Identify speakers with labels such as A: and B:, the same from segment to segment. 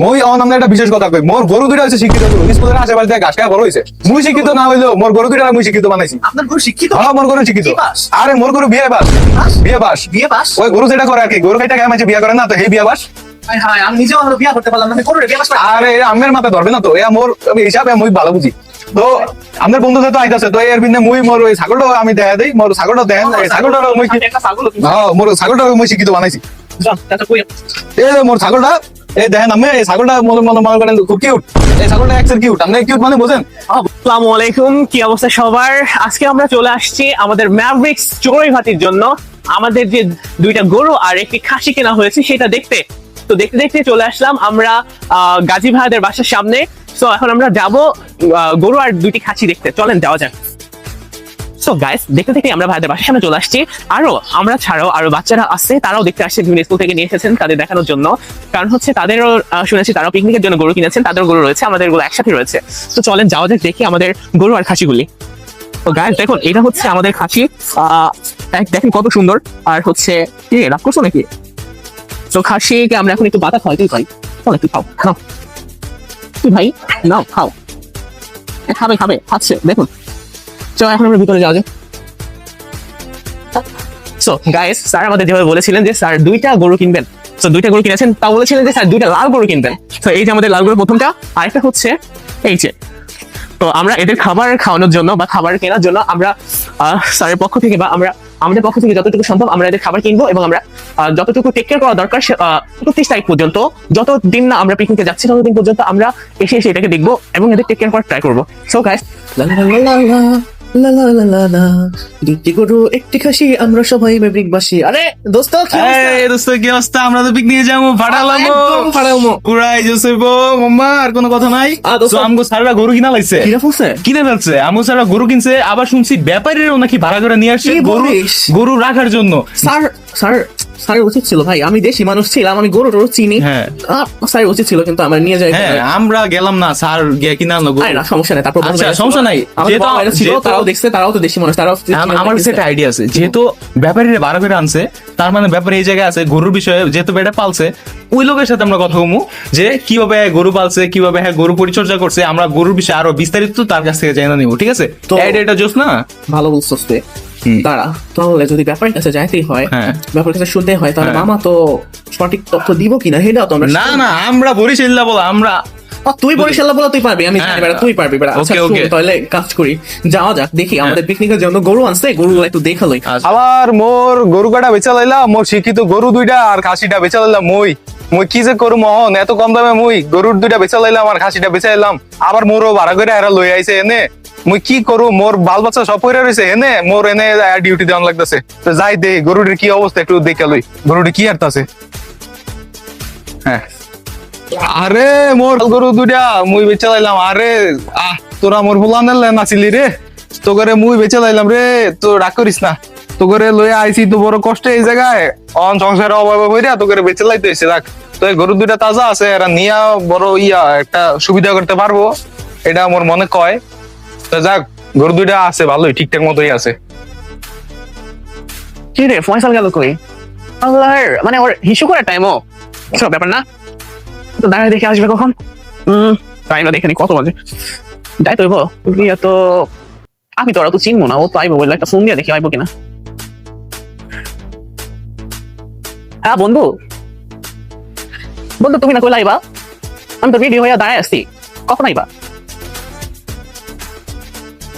A: মই আমরা একটা বিশেষ কথা কই, মোর গরু দুইটা হচ্ছে শিক্ষিত গরু, স্কুলের আশেপাশে ঘাস খাওয়া বড় হয়েছে। মুই শিক্ষিত না হইলেও মোর গরু দুইটা মুই শিক্ষিত বানাইছি।
B: আপনার গরু শিক্ষিত?
A: হ্যাঁ, মোর গরু শিক্ষিত। আরে মোর গরু বিয়ে বাস। বিয়ে বাস ওই গরু যেটা করে আর কি, গরু খাইটা গায়ে মাঝে বিয়ে করে না, তো এই বিয়ে বাস।
B: হ্যাঁ, আমি নিজেও হলো বিয়ে করতে পারলাম না, আমি গরুরে বিয়ে বাস।
A: আরে আমের মাথা ধরবে না তো, এ মোর হিসাবে মুই ভালো বুঝি। তো আপনার বন্ধু তো আইতাছে, তো এর বিন্দে মুই মোর ওই ছাগলটা আমি দেখা দেই, মোর ছাগলটা দেন, ছাগলটা মুই হ্যাঁ মোর ছাগলটা মুই শিক্ষিত বানাইছি। এই মোর ছাগলটা, এই দেখেন আমি এই ছাগলটা মনে করেন খুব কিউট। এই ছাগলটা এক্সের কিউট, আপনি কিউট মানে বোঝেন?
C: আসসালামু আলাইকুম, কি অবস্থা সবার? আজকে আমরা চলে আসছি আমাদের ম্যাভরিক্স চড়ুইভাতির জন্য আমাদের যে দুইটা গরু আর একটি খাসি কেনা হয়েছে সেটা দেখতে। তো দেখতে দেখতে চলে আসলাম আমরা গাজী ভাইদের বাসার সামনে। তো এখন আমরা যাব গরু আর দুইটি খাসি দেখতে, চলেন যাওয়া যাক। সো গাইস, দেখতে দেখতে আমরা ভাইদের বাসার সামনে চলে আসছি। আরো আমরা ছাড়াও আরো বাচ্চারা আছে, তারাও দেখতে আসছে, বিভিন্ন স্কুল থেকে নিয়ে এসেছেন তাদের দেখানোর জন্য। কারণ হচ্ছে তাদেরও শুনেছি তারাও পিকনিকের জন্য গরু কিনেছেন, তাদের গরু রয়েছে, আমাদের গরু একসাথে রয়েছে। তো চলেন যাওয়া যাক, দেখি আমাদের গরু আর খাসিগুলি। তো গাইস দেখুন, এটা হচ্ছে আমাদের খাসি। দেখেন কত সুন্দর। আর হচ্ছে কি রাগ করছো নাকি? তো খাসিকে আমরা এখন একটু বাতা খাওয়াই, তুই ভাই চল একটু খাও, নাও তুই ভাই নাও খাও। খাবে খাবে খাচ্ছে, দেখুন। চলো এখন আমরা ভিতরে যাওয়া যাক। সো গাইস, স্যার আমাদের যেভাবে বলেছিলেন যে স্যার দুইটা গরু কিনবেন, তো দুইটা গরু কিনেছেন, তা বলেছিলেন যে স্যার দুইটা লাল গরু কিনবেন। তো এই যে আমাদের লাল গরু প্রথমটা, আরেকটা হচ্ছে এই যে। তো আমরা এদের খাবার খাওয়ানোর জন্য বা খাবার কেনার জন্য আমরা স্যারের পক্ষ থেকে বা আমরা আমাদের পক্ষ থেকে যতটুকু সম্ভব আমরা এদের খাবার কিনবো, এবং আমরা যতটুকু টেক কেয়ার করা দরকার 31 তারিখ পর্যন্ত, যতদিন না আমরা পিকনিকে যাচ্ছি ততদিন পর্যন্ত আমরা এসে এসে এটাকে দেখবো এবং এদের টেক কেয়ার করার ট্রাই করবো। সো গাইস, দুইটি গরু একটি খাসি আমরা সবাই ম্যাভরিকবাসী। আরে দোস্ত কি অবস্থা?
A: এই দোস্ত কি অবস্থা? আমরা তো পিকনিকে যাবো, ফাটালামো পুরাই জসইবো মাম্মা, আর কোনো কথা নাই। তো আমগো স্যাররা গরু কিনা লাইছে, কিনে ফেলছে। আমগো স্যাররা গরু কিনছে, আবার শুনছি ব্যাপারীরাও নাকি ভাড়া করে নিয়ে আসছে গরু রাখার জন্য।
C: স্যারের উচিত ছিল ভাই, আমি দেশি মানুষ ছিলাম, আমি গরু টরু চিনি।
A: হ্যাঁ,
C: স্যারের উচিত ছিল, কিন্তু আমরা নিয়ে যাই।
A: হ্যাঁ, আমরা গেলাম না, স্যার গিয়ে কিনা আনলো গরু।
C: না সমস্যা নাই, তারপর
A: আচ্ছা সমস্যা নাই,
C: তারাও দেখছে, তারাও তো দেশি মানুষ, তারাও।
A: আমার কাছে একটা আইডিয়া আছে, যেহেতু ব্যাপারীরা ভাড়া করে আনছে, তার মানে ব্যাপারী এই জায়গায় আছে, গরুর বিষয়ে যেহেতু বেটা পালছে, ওই লোকের সাথে আমরা কথা বলবো যে কিভাবে গরু পালছে, কিভাবে গরু পরিচর্যা করছে, আমরা গরুর বিষয়ে আরো বিস্তারিত তার কাছ থেকে জেনে নিবো। ঠিক আছে? তো এটা জোস না,
C: ভালো বলছস তুই। তারা তাহলে যদি ব্যাপারের কাছে যাইতেই হয়, ব্যাপারের কাছে শুনতে হয়, তাহলে মামা তো সঠিক তথ্য দিব কিনা সেটাও তো আমরা।
A: না আমরা বরিশাল্লা বলা, আমরা
C: তুই বরিশাল্লা বলা তুই পারবি, আমি জানি তুই পারবি। তাহলে কাজ করি, যাওয়া যাক, দেখি আমাদের পিকনিকের জন্য গরু আনছে, গরুগুলো একটু দেখা লই।
A: আবার মোর গরু কাটা বেচা লাইলাম, মোর শিক্ষিত গরু দুইটা আর খাসিটা বেচা লাইলাম। মুই কি যে করু মোহন, এত কম দামে মুই গরুর দুইটা বেচা লাইলাম আর খাসিটা বেচা লাইলাম, আবার মোরও ভাড়া করে এরা লই আইছে এনে। মুই কি করু, মোর বাল বাচ্চা সব পইরা রইছে এনে, মোর এনে ডিউটি দেওয়ান লাগতেছে। তো যাই দে গরুটির কি অবস্থা একটু দেখে লই, গরুটি কি হারতাছে। হ্যাঁ, আরে মোর গরু দুইটা মুই বেচা লাইলাম। আরে তোরা মোর ফুলানের নাচিলি রে, তো করে মুই বেচা লাইলাম রে। তো রাগ করিস না, তো করে লইয়া আইছি তো বড় কষ্টে এই জায়গায়, অন সংসারে অভাবে হইরা তো করে বেচে লাইতে হইছে। রাখ, তো এই গরু দুইটা তাজা আছে, এরা নিয়া বড় একটা সুবিধা করতে পারবো, এটা আমার মনে কয়। তো যাক, গরু দুইটা আছে ভালোই, ঠিকঠাক মতোই আছে।
C: কি রে ফয়সাল গেল কই? আল্লাহর মানে ওর হিসু করার টাইমও সব ব্যাপার না। তো দাঁড়ায় দেখে আসবে কখন? টাইম না দেখে নি কত বাজে। যাই তো তো আমি তো ওরা তো চিনবো না, ও তো আইবো বললে একটা ফোন দিয়ে দেখি আইবো কিনা। হ্যাঁ বন্ধু, তুমি না কইলা আইবা? আমি তো রেডি হইয়া দাঁড়ায় আসছি, কখন আইবা?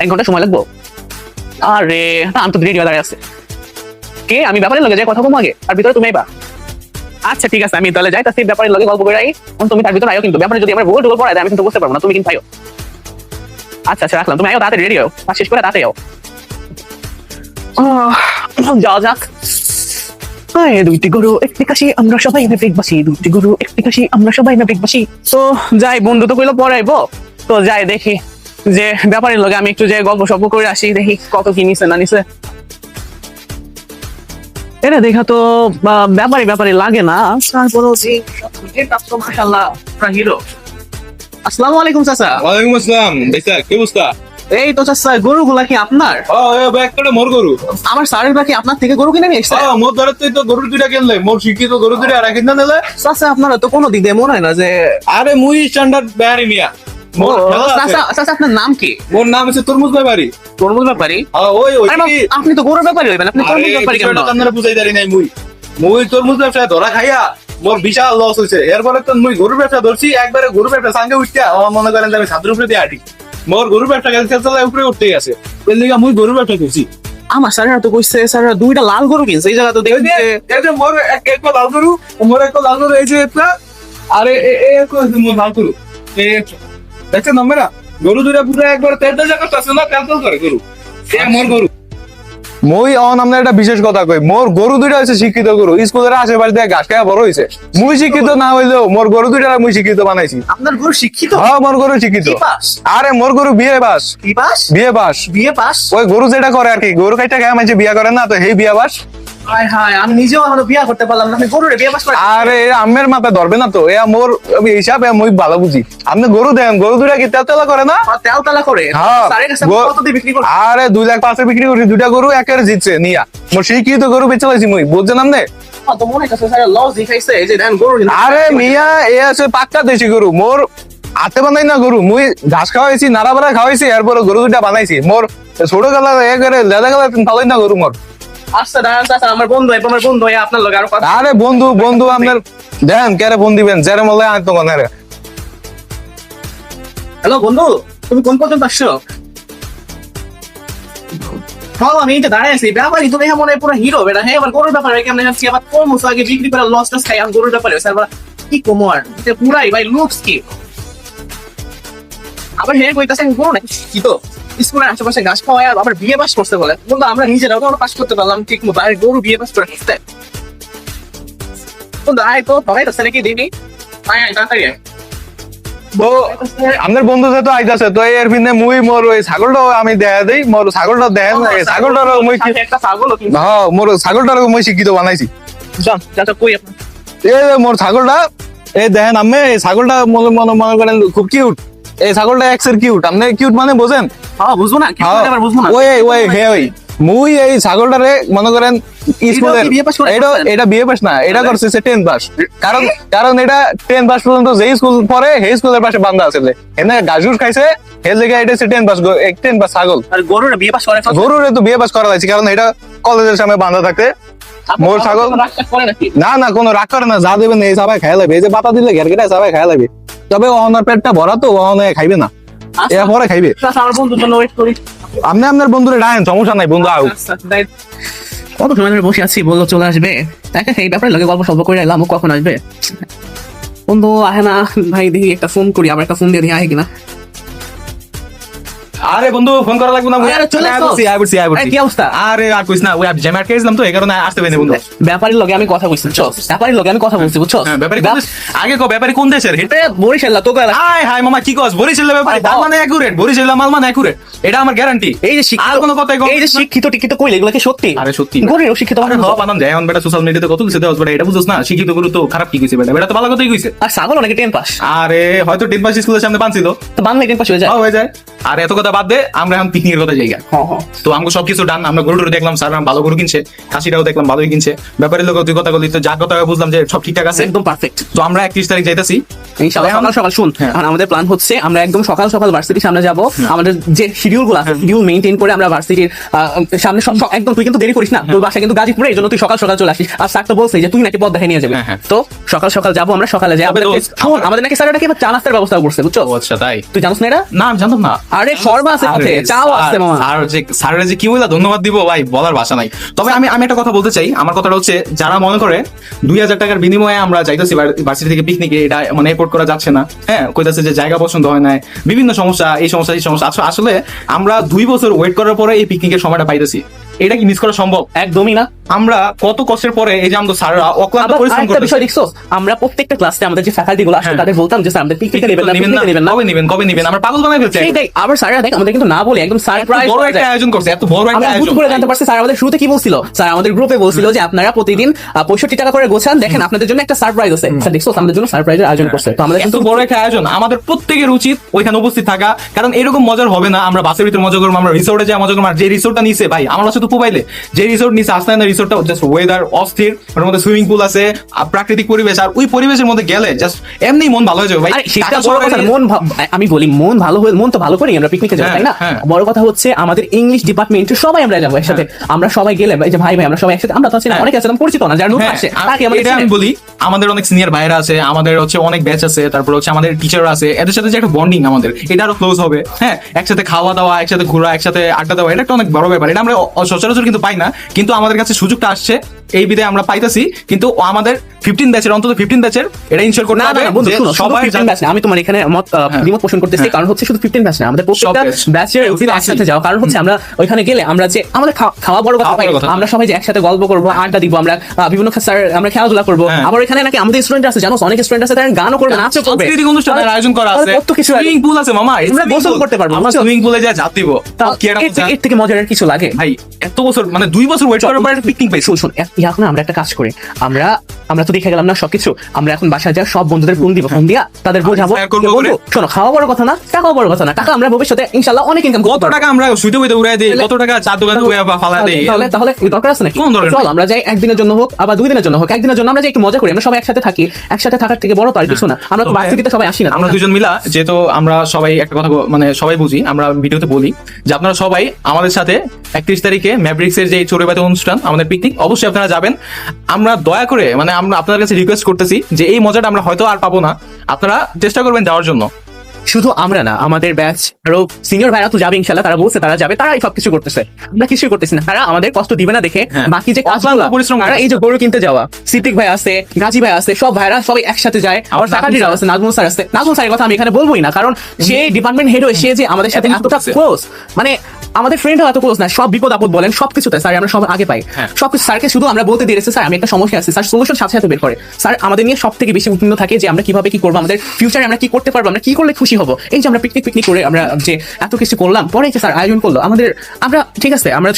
C: 1 ঘন্টা সময় লাগবো? আরে না, আমি তো রেডি হয়ে দাঁড়ায় আসছি। কে আমি ব্যাপারের লগে যাই কথা কম আগে, আর ভিতরে তুমি আইবা? আচ্ছা ঠিক আছে, আমি তাহলে যাইতাছি, ব্যাপারের লগে গল্প করে আই। তুমি তার ভিতরে আইও, কিন্তু ব্যাপারে যদি আমার ভুল টুল পড়ায় আমি কিন্তু বুঝতে পারবো না, তুমি কিন্তু আইও। আচ্ছা রাখলাম, তুমি আইও তাড়াতাড়ি, রেডি হও, কাজ শেষ করে তাড়াতাড়ি আও। যাওয়া যাক। দুইটি গরু একটি খাসি আমরা সবাই ম্যাভরিকবাসী, দুইটি গরু একটি খাসি আমরা সবাই ম্যাভরিকবাসী। তো যাই, বন্ধু তো কইলো পরে আইবো, তো যাই দেখি যে ব্যাপারের লগে আমি একটু যে গল্প সল্প করে আসি, দেখি কত কি নিছে না নিছে। এটা দেখা তো ব্যাপারে লাগে না, তারপরেও যে মাশাআল্লাহ হিরো। আসসালামু আলাইকুম চাচা।
A: ওয়ালাইকুম আসসালাম। বেচা কি অবস্থা?
C: এই তো চাচা, গরুগুলা কি আপনার?
A: একটা মোর গরু
C: আমার স্যারের বাকি আপনার থেকে গরু কিনে নিয়ে এসছে?
A: মোর ধরে তুই তো গরু দুইটা কিনলে মোর শিক্ষিত গরু দুইটা আর কিনা নিলে
C: চাচা আপনারা তো কোনো দিক দিয়ে মনে হয় না যে
A: আরে মুই স্ট্যান্ডার্ড ব্যারি মিয়া
C: চাচা চাচা, আপনার নাম কি?
A: মোর নাম হচ্ছে তরমুজ ব্যাপারী
C: তরমুজ ব্যাপারী?
A: ওই ওই
C: আরে বাবা, আপনি তো গরুর ব্যাপারী হইবেন, আপনি তরমুজ ব্যাপারী কেমন?
A: আপনারা বুঝাই দাঁড়ি নাই মুই তরমুজ ব্যবসায় ধরা খাইয়া মোর বিশাল লস হয়েছে। এরপরে তো মুই গরুর ব্যবসা ধরছি, একবারে গরুর ব্যবসা সঙ্গে উঠতে আমার মনে করেন যে আমি ছাদের উপরে দিয়ে আটি মোর গরুর ব্যবসা গেছে উপরে উঠতে গেছে, এর লিগে মুই গরুর ব্যবসা করছি।
C: আমার স্যারেরা তো কইছে স্যারেরা দুইটা লাল গরু কিনছে, এই জায়গা তো দেখি যে
A: মোর একটা লাল গরু, মোর একটা লাল গরু এই যে একটা, আরে মোর লাল গরু দেখছেন নামেরা গরু দুটা পুরো একবার তেলটা জায়গা আছে না, তেল করে গরু মোর গরু। মই অন আমরা একটা বিশেষ কথা কই, মোর গরু দুইটা হচ্ছে শিক্ষিত গরু, স্কুলের আশেপাশে দিয়ে ঘাস খাওয়া বড় হয়েছে। মুই শিক্ষিত না হইলেও মোর গরু দুইটা মুই শিক্ষিত বানাইছি।
C: আপনার গরু শিক্ষিত?
A: হ্যাঁ মোর গরু শিক্ষিত।
C: কি পাস?
A: আরে মোর গরু বিয়ে বাস।
C: কি পাস?
A: বিয়ে বাস।
C: বিয়ে পাস?
A: ওই গরু যেটা করে আর কি, গরু কাইটা খায় মাঝে বিয়া করে না, তো সেই বিয়া বাস।
C: হায় হায়, আমি নিজেও এখনো বিয়া করতে পারলাম না, আমি গরুরে বিয়ে পাস করে।
A: আরে আমের মাথায় ধরবে না তো, এ মোর হিসাবে মুই ভালো বুঝি। আপনি গরু দেন, গরু দুইটা কি তেলা করে না?
C: তেল তেলা করে?
A: হ্যাঁ।
C: স্যারের কাছে কত দিয়ে বিক্রি করে?
A: আরে 2,05,000 বিক্রি করি, দুইটা গরু একেবারে জিতছে নিয়া। মোর শিক্ষিত গরু বেচে লাইছি মুই, বুঝছেন আপনি?
C: তো মনে কাছে স্যার লস দেখাইছে, এই যে দেন গরু।
A: আরে মিয়া এ আছে পাক্কা দেশি গরু, মোর হাতে বানাই না গরু, মুই ঘাস খাওয়াইছি, নাড়া বাড়া খাওয়াইছি, এরপরে গরু দুইটা বানাইছি। মোর ছোট গেলা একেবারে লেদা গেলা ভালোই না গরু মোর।
C: আচ্ছা দাঁড়ান চাচা, আমার বন্ধু আপনার লগে আরো কথা।
A: আরে বন্ধু বন্ধু আপনার দেন কেরে ফোন দিবেন, জেরে মলে আয় তো কোনারে।
C: হ্যালো বন্ধু, তুমি কোন পর্যন্ত আসছো? হ্যাঁ আমি এইটা দাঁড়ায় আছি, ব্যাপারই তুমি মনে হয় পুরো হিরো বেটা। হ্যাঁ আবার গরুর ব্যাপারে কেমন যাচ্ছি, আবার কোন মুসা আগে বিক্রি করে লস টস খাই, আমি গরুর ব্যাপারে স্যার কি কমো আর এটা পুরাই ভাই লুকস কি। আবার হ্যাঁ কইতাছে গরু নাকি কি তো স্কুলের আশেপাশে ঘাস খাওয়ায় আবার বিয়ে পাস করতে বলে। বন্ধু আমরা নিজেরাও তো পাস করতে পারলাম ঠিক মতো, আর গরু বিয়ে পাস করে আসতে। বন্ধু আয় তো সবাই তো নাকি দিবি, আয় আয় তাড়াতাড়ি আয়।
A: তো আপনার বন্ধু যেহেতু আইতাছে, তো এর পিনে মুই মোর ওই ছাগলটাও আমি দেখা দেই, মোর ছাগলটা দেখেন, ছাগলটারও মুই
C: একটা ছাগল
A: হ্যাঁ মোর ছাগলটারও মুই শিক্ষিত বানাইছি।
C: যান চাচা কই আপনার?
A: এই যে মোর ছাগলটা, এই দেখেন আমি এই ছাগলটা মনে করেন খুব কিউট। এই ছাগলটা এক্সের কিউট, আপনি কিউট মানে বোঝেন?
C: হ্যাঁ বুঝবো না,
A: হ্যাঁ,
C: আবার বুঝবো না।
A: ওই ওই হে ওই মুই এই ছাগলটারে মনে করেন স্কুলের
C: কি বিয়ে পাস করে
A: এটা
C: করছেন?
A: এটা বিয়ে পাস না, এটা করছে 10 পাস। কারণ কারণ এটা 10 পাস পর্যন্ত যেই স্কুল পড়ে সেই স্কুলের পাশে বান্ধা আছে, এনে গাজুর খাইছে, এর লেগে এটা 10 পাস 10 পাস ছাগল।
C: আর গরুর বিয়ে পাস করে ফেলছে?
A: গরুরে তো বিয়ে পাস করা লাগছে, কারণ এটা কলেজের সামনে বান্ধা থাকে। মোর ছাগল
C: রাগটাগ করে নাকি?
A: না না কোনো রাগ করে না, যা দেবেন এই সবাই খাই লাগবে, এই যে পাতা দিলে ঘের ঘেটে সবাই খাই লাগবে। তবে ওনার পেটটা ভরা তো ওনে খাইবে না,
C: আচ্ছা,
A: এরপরে খাইবে।
C: চাচা, আমার বন্ধুর জন্য ওয়েট করি।
A: আপনি আপনার বন্ধুরে ডাকেন, সমস্যা নাই, বন্ধু আউ।
C: আচ্ছা, কত সময় ধরে বসে আছি, বললো চলে আসবে, তাকে এই ব্যাপারে লোকে গল্প সল্প করে এলাম, ও কখন আসবে? বন্ধু আহে না ভাই, দেখি একটা ফোন করি, আবার একটা ফোন দিয়ে দেখি আহে কিনা।
A: আরে বন্ধু ফোন করা লাগবে না,
C: আরে চলে এসো। আরে, কি অবস্থা?
A: আরে আর কইস না, ওই জ্যাম আটকে গেছিলাম তো এই কারণে আসতে পারিনি বন্ধু।
C: ব্যাপারীর লগে আমি কথা বলছি, বুঝছো? ব্যাপারীর লগে আমি কথা বলছি, বুঝছো?
A: হ্যাঁ, ব্যাপারী কোন দেশ? আগে কো ব্যাপারী কোন দেশের?
C: এ, বরিশাল তো গেল।
A: হাই হাই মামা কি কস, বরিশাল ব্যাপারী
C: আরে
A: তার
C: বাবা।
A: মানে একুরেট, বরিশাল মাল মানে একুরেট, এটা আমার গ্যারান্টি।
C: এই যে শিক্ষিত,
A: আর কোনো কথাই কম
C: এই যে
A: না।
C: শিক্ষিত টিক্ষিত কইলে এগুলো কি সত্যি?
A: আরে সত্যি
C: গরিব শিক্ষিত
A: আরে
C: মানুষ।
A: হওয়া বানাম যায়, এখন বেটা সোশ্যাল মিডিয়াতে কত কিছু দেওয়া, এটা বুঝছ না? শিক্ষিত গুরু তো খারাপ কি কইছে বেটা, বেটা তো ভালো কথাই কইছে।
C: আর ছাগল অনেকে 10 পাস,
A: আরে হয়তো 10 পাস স্কুলের সামনে বানছিল,
C: তো বাংলা 10 পাস হয়ে যায়।
A: হয়ে যায়। আর এত কথা বাদ দে, আমরা এখন পিকনিকের কথা জায়গা। তো আমাকে সবকিছু ডান, আমরা গরু টরু দেখলাম, স্যার ভালো গরু কিনছে, খাসিটাও দেখলাম ভালোই কিনছে, ব্যাপারের লোক তুই কথা বলি, তো যার কথা বুঝলাম যে সব ঠিকঠাক আছে,
C: একদম পারফেক্ট।
A: তো আমরা 31 তারিখ যাইতাছি।
C: ইনশাআল্লাহ সকাল সকাল শুন,
A: হ্যাঁ।
C: আর আমাদের প্ল্যান হচ্ছে আমরা একদম সকাল সকাল ভার্সিটির সামনে যাব। আমাদের যে শিডিউল গুলো আছে, শিডিউল মেইনটেইন করে আমরা ভার্সিটির সামনে একদম, তুই কিন্তু দেরি করিস না, তোর বাসা কিন্তু গাজীপুরে, এই জন্য তুই সকাল সকাল চলে আসিস। আর স্যার তো বলছে যে তুই নাকি পথ দেখে নিয়ে যাবে,
A: হ্যাঁ।
C: তো সকাল সকাল যাবো আমরা, সকালে যাই।
A: তবে দোস্ত,
C: শোন, আমাদের নাকি স্যার নাকি চা নাস্তার ব্যবস্থা করছে, বুঝছো?
A: আচ্ছা তাই?
C: তুই জানিস না এটা?
A: না আমি জানতাম না।
C: আরে শর্মা আছে সাথে, চাও আছে মামা।
A: আর যে স্যারের যে কি বলা ধন্যবাদ দিব ভাই, বলার ভাষা নাই। তবে আমি একটা কথা বলতে চাই, আমার কথাটা হচ্ছে যারা মনে করে 2000 টাকার বিনিময়ে আমরা যাইতেছি ভার্সিটি থেকে পিকনিকে, এটা মানে এফোর্ড করা যাচ্ছে না, হ্যাঁ কইতাছে যে জায়গা পছন্দ হয় না, বিভিন্ন সমস্যা, এই সমস্যা এই সমস্যা। আসলে আমরা 2 বছর ওয়েট করার পরে এই পিকনিকের সময়টা পাইতেছি, এটা কি মিস করা সম্ভব?
C: একদমই না।
A: আমরা কত কষ্টের পরে এই যে আমাদের স্যাররা অক্লান্ত
C: আবার
A: পরিশ্রম
C: আরেকটা
A: করতেছে।
C: বিষয় দেখছো, আমরা প্রত্যেকটা ক্লাসে আমাদের যে ফ্যাকাল্টি গুলো আসে
A: হ্যাঁ।
C: তাদের বলতাম যে স্যার আমাদের পিকনিকে নেবেন না,
A: নিবেন না,
C: পিকনিকে নেবেন না।
A: কবে নিবেন আমরা পাগল বানাই ফেলছি।
C: সেইটাই, আবার স্যাররা দেখ আমাদের কিন্তু না বলে একদম সারপ্রাইজ
A: বড় একটা আয়োজন করছে, এত বড় একটা
C: আমরা হুট
A: আয়োজন।
C: করে জানতে পারছি স্যার আমাদের শুরুতে কি বলছিল। স্যার আমাদের গ্রুপে বলছিল যে আপনারা প্রতিদিন 65 টাকা করে গোছান, দেখেন আপনাদের জন্য একটা সারপ্রাইজ আছে। স্যার দেখছো আমাদের জন্য সারপ্রাইজের আয়োজন করছে। তো আমাদের
A: এত
C: কিন্তু
A: বড় একটা আয়োজন, আমাদের প্রত্যেকের উচিত ওইখানে উপস্থিত থাকা, কারণ এরকম মজার হবে না আমরা বাসের ভিতরে মজা করবো, আমরা রিসোর্টে যাই মজা করবো। আর যে রিসোর্টটা নিছে ভাই, আমার কাছে তো পুবাইলে যে রিসোর্ট নিছে আসলে না, রিসোর্টটা জাস্ট ওয়েদার অস্থির, ওর মধ্যে সুইমিং পুল আছে, প্রাকৃতিক পরিবেশ, আর ওই পরিবেশের মধ্যে গেলে জাস্ট এমনি মন ভালো হয়ে যাবে ভাই।
C: আরে সেটা
A: টাকা
C: বড় কথা না,
A: সরকারি-
C: আমি বলি মন ভালো হয়ে, মন তো ভালো করি আমরা পিকনিকে যাবো,
A: হ্যাঁ,
C: তাই না?
A: হ্যাঁ।
C: বড় কথা হচ্ছে আমাদের ইংলিশ ডিপার্টমেন্ট সবাই আমরা যাবো একসাথে। আমরা সবাই গেলে এই যে ভাই আমরা সবাই একসাথে, আমরা তো আছি না,
A: হ্যাঁ।
C: অনেকে আছে পরিচিত না, যারা নতুন
A: হ্যাঁ,
C: আসে
A: আর
C: তাকে আমাদের
A: এটা আমি
C: চিনে।
A: বলি, আমাদের অনেক সিনিয়র ভাইরা আছে, আমাদের হচ্ছে অনেক ব্যাচ আছে, তারপর হচ্ছে আমাদের টিচার আছে, এদের সাথে যে একটা বন্ডিং আমাদের, এটা আরো ক্লোজ হবে। হ্যাঁ, একসাথে খাওয়া দাওয়া, একসাথে ঘোরা, একসাথে আড্ডা দেওয়া, এটা একটা অনেক বড় ব্যাপার। এটা আমরা সচরাচর কিন্তু পাই না, কিন্তু আমাদের কাছে সুযোগটা আসছে, এই বিধায় আমরা পাইতাছি। কিন্তু আমাদের 15 ব্যাচের, অন্তত 15 ব্যাচের এটা ইনশিওর করতে
C: না
A: হবে
C: না বন্ধু
A: যে
C: শুনো,
A: সবাই
C: 15 ব্যাচ না, আমি তোমার এখানে মত দ্বিমত পোষণ করতেছি।
A: হ্যাঁ।
C: কারণ হচ্ছে শুধু 15 ব্যাচ না, আমাদের প্রত্যেকটা
A: batch।
C: ব্যাচের উচিত
A: আছি।
C: একসাথে যাওয়া। কারণ হচ্ছে আমরা ওইখানে গেলে আমরা যে আমাদের খাওয়া বড় কথা
A: খাওয়া
C: ভাই,
A: বড় কথা।
C: আমরা সবাই যে একসাথে গল্প করবো, আড্ডা দিব, আমরা বিভিন্ন স্যার আমরা খেলাধুলা করবো।
A: হ্যাঁ।
C: আবার এখানে নাকি আমাদের স্টুডেন্ট আছে, জানো অনেক স্টুডেন্ট আছে তারা গানও করবে, নাচও করবে,
A: সাংস্কৃতিক অনুষ্ঠানের আয়োজন করা আছে,
C: কত কিছু আছে।
A: সুইমিং পুল আছে মামা,
C: আমরা গোসল করতে পারবো,
A: আমরা
C: বুঝছো?
A: সুইমিং পুলে যা ঝাঁপ দিব।
C: তাও
A: কি একটা মজা।
C: এর থেকে মজার আর কিছু লাগে?
A: ভাই এত বছর, মানে 2 বছর ওয়েট করার পর একটা পিকনিক পাইছি।
C: শুন এখন আমরা একটা কাজ করি, আমরা তো দেখে গেলাম না সবকিছু, আমরা এখন বাসায় যা সব বন্ধুদের ফোন দিব, ফোন দিয়া তাদের বোঝাবো
A: share করবো
C: যে, বন্ধু
A: করে।
C: শোনো খাওয়া বড় কথা না, টাকাও বড় কথা না, টাকা আমরা ভবিষ্যতে ইনশাআল্লাহ অনেক ইনকাম
A: কত টাকা আমরা শুইতে বইতে উড়াই দিই, কত টাকা চা দোকানে ফালা দিই।
C: তাহলে ওই দরকার আছে নাকি?
A: কোন দরকার
C: চল
A: নেই।
C: আমরা যাই, একদিনের জন্য হোক আবার 2 দিনের জন্য হোক, একদিনের জন্য আমরা যাই একটু মজা করি, আমরা সবাই একসাথে থাকি। একসাথে থাকার থেকে বড় তো আর কিছু না, আমরা তো
A: তবে
C: ভার্সিটিতে সবাই আসি না,
A: আমরা দুজন মিলা, যেহেতু আমরা সবাই একটা কথা মানে সবাই বুঝি, আমরা ভিডিওতে বলি যে আপনারা সবাই আমাদের সাথে 31 তারিখে ম্যাভরিক্স এর যে চড়ুইবাতি অনুষ্ঠান, আমাদের পিকনিক, অবশ্যই আপনারা যাবেন। আমরা দয়া করে মানে আমরা আপনাদের কাছে রিকোয়েস্ট করতেছি যে এই মজাটা আমরা হয়তো আর পাবো না, আপনারা চেষ্টা করবেন যাওয়ার জন্য।
C: শুধু আমরা না, আমাদের ব্যাচ আরো সিনিয়র ভাইরা তো যাবে ইনশাআল্লাহ, তারা বলছে তারা যাবে, তারাই সবকিছু করতেছে, আমরা কিছুই করতেছি না। তারা আমাদের কষ্ট দিবে না দেখে
A: হ্যাঁ।
C: বাকি যে কাজগুলো
A: অক্লান্ত পরিশ্রম
C: তারা, এই যে গরু কিনতে যাওয়া, সিদ্দিক ভাই আছে, গাজী ভাই আছে, সব ভাইরা সবাই একসাথে যায়। আবার ফ্যাকাল্টিরাও আছে, নাজমুল স্যার আছে। নাজমুল স্যারের কথা আমি এখানে বলবোই না, কারণ সে ডিপার্টমেন্ট হেড হয়ে সে যে আমাদের সাথে
A: এত
C: এতটা
A: করছে।
C: ক্লোজ, মানে আমাদের ফ্রেন্ডও এত ক্লোজ না, সব বিপদ আপদ বলেন সবকিছুতে স্যার আমরা সব আগে পাই।
A: হ্যাঁ।
C: সবকিছু স্যারকে শুধু আমরা বলতে দিয়েছি, স্যার আমি একটা সমস্যা আছে, স্যার সলিউশন সাথে সাথে বের করে। স্যার আমাদের নিয়ে সব থেকে বেশি উত্তীর্ণ থাকে যে আমরা কিভাবে কি করবো, আমাদের ফিউচারে আমরা কি করতে পারবো, আমরা কি করলে খুশি হবো। এই যে আমরা পিকনিক করে আমরা যে এত কিছু করলাম, পরে যে স্যার আয়োজন করলো আমাদের, আমরা ঠিক আছে আমরা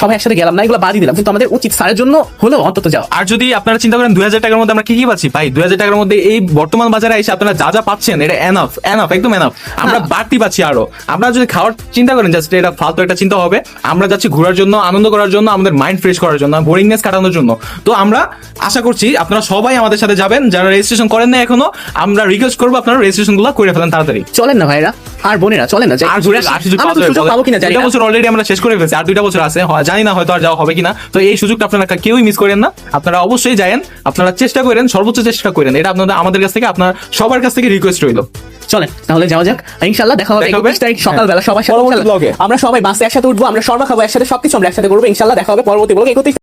C: সবাই একসাথে গেলাম না, এগুলো বাদই দিলাম, কিন্তু আমাদের উচিত স্যারের জন্য হলেও অন্তত যাও।
A: আর যদি আপনারা চিন্তা করেন 2000 টাকার মধ্যে আমরা কি পাচ্ছি, ভাই 2000 টাকার মধ্যে এই বর্তমান বাজারে এসে আপনারা যা যা পাচ্ছেন এটা এনাফ একদম এনাফ। আমরা বাড়তি পাচ্ছি আরো। আপনারা যদি খাওয়ার চিন্তা করেন জাস্ট এটা ফালতু একটা চিন্তা হবে। আমরা যাচ্ছি ঘোরার জন্য, আনন্দ করার জন্য, আমাদের মাইন্ড ফ্রেশ করার জন্য, বোরিংনেস কাটানোর জন্য। তো আমরা আশা করছি আপনারা সবাই আমাদের সাথে যাবেন, যারা রেজিস্ট্রেশন করেন না এখনো, আমরা রিকোয়েস্ট করবো আপনারা রেজিস্ট্রেশন গুলো করে ফেলেন তাড়াতাড়ি।
C: চলেন না ভাইরা আর বোনেরা, চলেন না যাই
A: আর
C: ঘুরে আসি। আমরা তো সুযোগ পাবো কিনা জানি
A: 2টা
C: না।
A: বছর অলরেডি আমরা শেষ করে ফেলেছি, আর 2টা বছর আছে, জানি না হয়তো আর যাওয়া হবে কিনা। তো এই সুযোগটা আপনারা কেউই মিস করেন না, আপনারা অবশ্যই যায়েন, আপনারা চেষ্টা করেন, সর্বোচ্চ চেষ্টা করেন। এটা আপনাদের আমাদের কাছ থেকে, আপনার সবার কাছ থেকে রিকোয়েস্ট রইল।
C: চলেন তাহলে যাওয়া যাক, ইনশাআল্লাহ দেখা হবে 21 তারিখ সকালবেলা সবাই সাথে।
A: পরবর্তী ব্লগে।
C: আমরা সবাই বাসে একসাথে উঠবো, আমরা সর্বা খাবো একসাথে, সবকিছু আমরা একসাথে করবো ইনশাআল্লাহ। দেখা হবে পরবর্তী ব্লগে 31